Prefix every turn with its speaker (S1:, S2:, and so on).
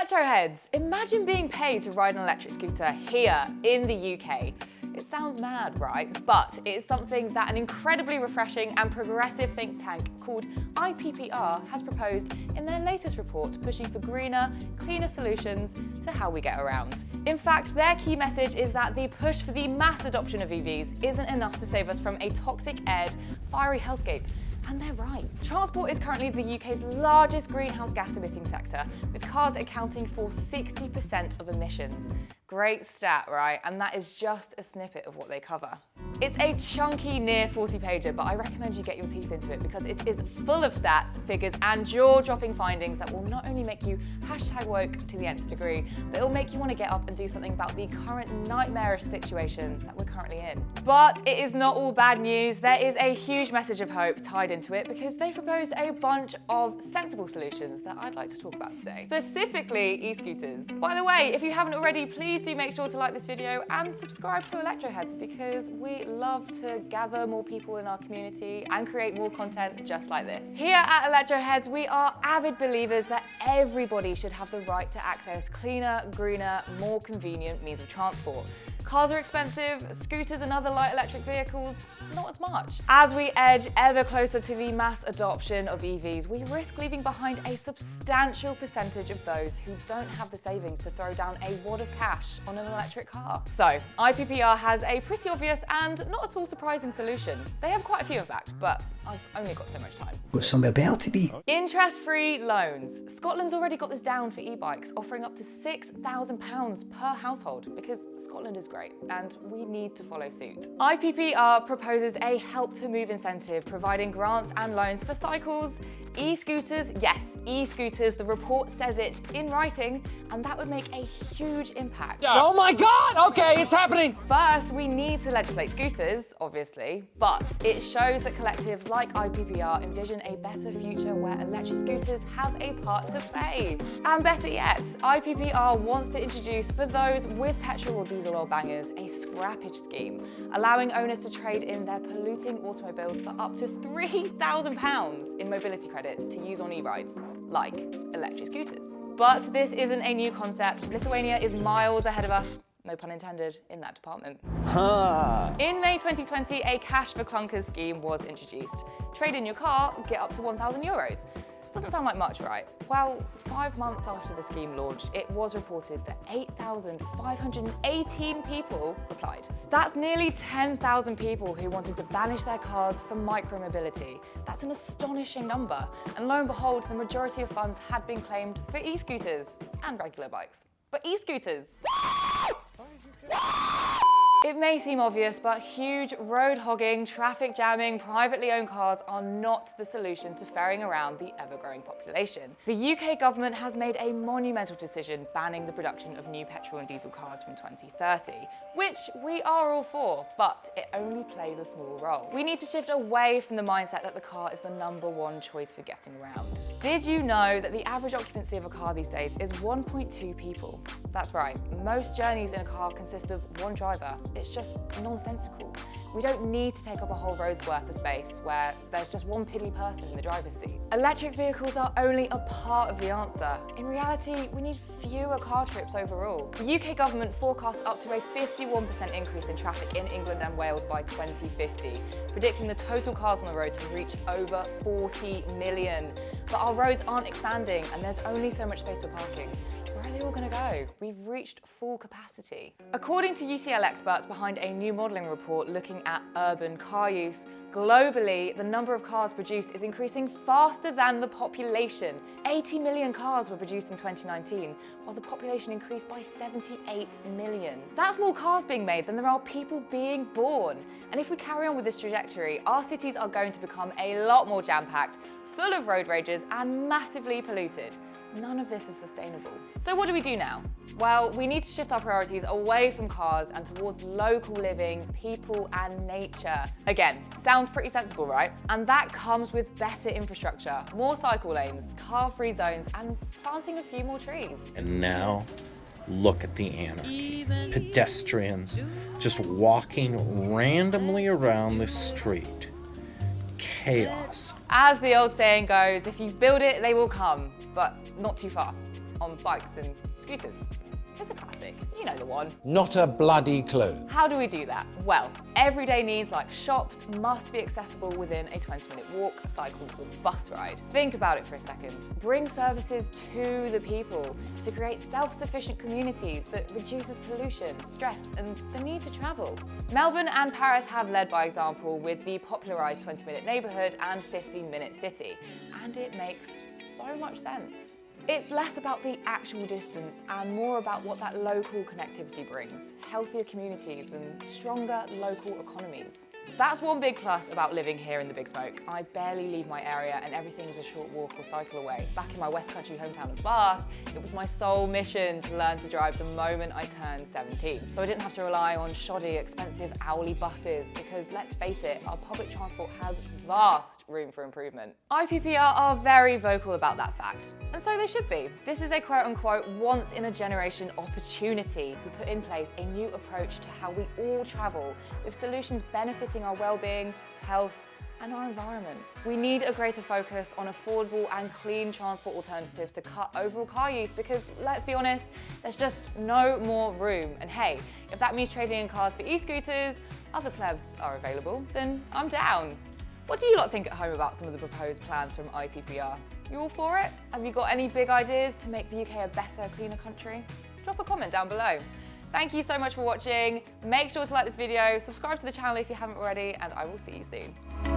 S1: Electroheads, imagine being paid to ride an electric scooter here in the UK. It sounds mad, right? But it is something that an incredibly refreshing and progressive think tank called IPPR has proposed in their latest report, pushing for greener, cleaner solutions to how we get around. In fact, their key message is that the push for the mass adoption of EVs isn't enough to save us from a toxic-aired, fiery hellscape. And they're right. Transport is currently the UK's largest greenhouse gas emitting sector, with cars accounting for 60% of emissions. Great stat, right? And that is just a snippet of what they cover. It's a chunky near 40-pager, but I recommend you get your teeth into it because it is full of stats, figures, and jaw-dropping findings that will not only make you #woke to the nth degree, but it'll make you want to get up and do something about the current nightmarish situation that we're currently in. But it is not all bad news. There is a huge message of hope tied into it because they proposed a bunch of sensible solutions that I'd like to talk about today. Specifically, e-scooters. By the way, if you haven't already, please do make sure to like this video and subscribe to Electroheads because we love to gather more people in our community and create more content just like this. Here at Electroheads, we are avid believers that everybody should have the right to access cleaner, greener, more convenient means of transport. Cars are expensive, scooters and other light electric vehicles, not as much. As we edge ever closer to the mass adoption of EVs, we risk leaving behind a substantial percentage of those who don't have the savings to throw down a wad of cash on an electric car. So, IPPR has a pretty obvious and not at all surprising solution. They have quite a few in fact, but I've only got so much time.
S2: Got somewhere better to be.
S1: Interest-free loans. Scotland's already got this down for e-bikes, offering up to £6,000 per household because Scotland is great and we need to follow suit. IPPR proposes a help to move incentive, providing grants and loans for cycles, e-scooters, yes, e-scooters, the report says it in writing, and that would make a huge impact.
S3: Oh my God, okay, it's happening.
S1: First, we need to legislate scooters, obviously, but it shows that collectives like IPPR envision a better future where electric scooters have a part to play. And better yet, IPPR wants to introduce, for those with petrol or diesel oil bangers, a scrappage scheme, allowing owners to trade in their polluting automobiles for up to £3,000 in mobility credits to use on e-rides, like electric scooters. But this isn't a new concept. Lithuania is miles ahead of us, no pun intended, in that department. In May 2020, a cash for clunkers scheme was introduced. Trade in your car, get up to €1,000. Doesn't sound like much, right? Well, 5 months after the scheme launched, it was reported that 8,518 people applied. That's nearly 10,000 people who wanted to banish their cars for micromobility. That's an astonishing number. And lo and behold, the majority of funds had been claimed for e-scooters and regular bikes. But e-scooters. It may seem obvious, but huge road hogging, traffic jamming, privately owned cars are not the solution to ferrying around the ever-growing population. The UK government has made a monumental decision banning the production of new petrol and diesel cars from 2030, which we are all for, but it only plays a small role. We need to shift away from the mindset that the car is the #1 choice for getting around. Did you know that the average occupancy of a car these days is 1.2 people? That's right, most journeys in a car consist of one driver. It's just nonsensical. We don't need to take up a whole road's worth of space where there's just one piddly person in the driver's seat. Electric vehicles are only a part of the answer. In reality, we need fewer car trips overall. The UK government forecasts up to a 51% increase in traffic in England and Wales by 2050, predicting the total cars on the road to reach over 40 million. But our roads aren't expanding and there's only so much space for parking. Where are they all going to go? We've reached full capacity. According to UCL experts behind a new modelling report looking at urban car use, globally, the number of cars produced is increasing faster than the population. 80 million cars were produced in 2019, while the population increased by 78 million. That's more cars being made than there are people being born. And if we carry on with this trajectory, our cities are going to become a lot more jam-packed, full of road rages and massively polluted. None of this is sustainable. So what do we do now? Well, we need to shift our priorities away from cars and towards local living, people and nature. Again, sounds pretty sensible, right? And that comes with better infrastructure, more cycle lanes, car-free zones and planting a few more trees.
S4: And now, look at the anarchy. Pedestrians just walking randomly around the street. Chaos.
S1: As the old saying goes, if you build it, they will come, but not too far. on bikes and scooters? It's a classic, you know the one.
S2: Not a bloody clue.
S1: How do we do that? Well, everyday needs like shops must be accessible within a 20-minute walk, cycle, or bus ride. Think about it for a second. Bring services to the people to create self-sufficient communities that reduces pollution, stress, and the need to travel. Melbourne and Paris have led by example with the popularised 20-minute neighbourhood and 15-minute city, and it makes so much sense. It's less about the actual distance and more about what that local connectivity brings, healthier communities and stronger local economies. That's one big plus about living here in the Big Smoke. I barely leave my area and everything's a short walk or cycle away. Back in my West Country hometown of Bath, it was my sole mission to learn to drive the moment I turned 17. So I didn't have to rely on shoddy, expensive hourly buses because let's face it, our public transport has vast room for improvement. IPPR are very vocal about that fact, and so they should be. This is a quote-unquote once-in-a-generation opportunity to put in place a new approach to how we all travel with solutions benefiting our well-being, health, and our environment. We need a greater focus on affordable and clean transport alternatives to cut overall car use because, let's be honest, there's just no more room. And hey, if that means trading in cars for e-scooters, other plebs are available, then I'm down. What do you lot think at home about some of the proposed plans from IPPR? You all for it? Have you got any big ideas to make the UK a better, cleaner country? Drop a comment down below. Thank you so much for watching. Make sure to like this video, subscribe to the channel if you haven't already, and I will see you soon.